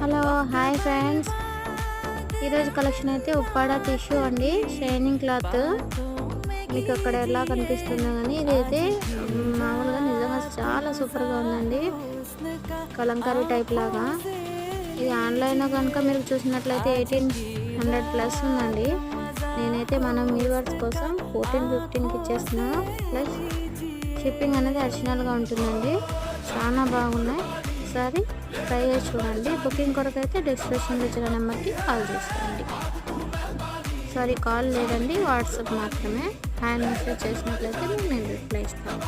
Hello hi friends, ఈరోజు collection అయితే Uppada tissue అండి. షైనింగ్ క్లాత్ మీకు అక్కడ ఎలా కనిపిస్తుందో కానీ ఇదైతే మామూలుగా నిజంగా చాలా సూపర్గా ఉందండి. కలంకారీ టైప్ లాగా ఇది ఆన్లైన్లో కనుక మీరు చూసినట్లయితే 1800+ ఉందండి. నేనైతే మనం వ్యూవర్స్ కోసం 1415కి ఇచ్చేస్తున్నాను. ప్లస్ షిప్పింగ్ అనేది అడిషనల్గా ఉంటుందండి. చాలా బాగున్నాయి, ఒకసారి ట్రై చేసి చూడండి. బుకింగ్ కొరకు అయితే డిస్క్రిప్షన్లో ఇచ్చిన నెంబర్కి కాల్ చేసుకోండి. సారీ, కాల్ లేదండి, వాట్సాప్ మాత్రమే. హ్యాండ్ మెసేజ్ చేసినట్లయితే నేను రిప్లై ఇస్తాను.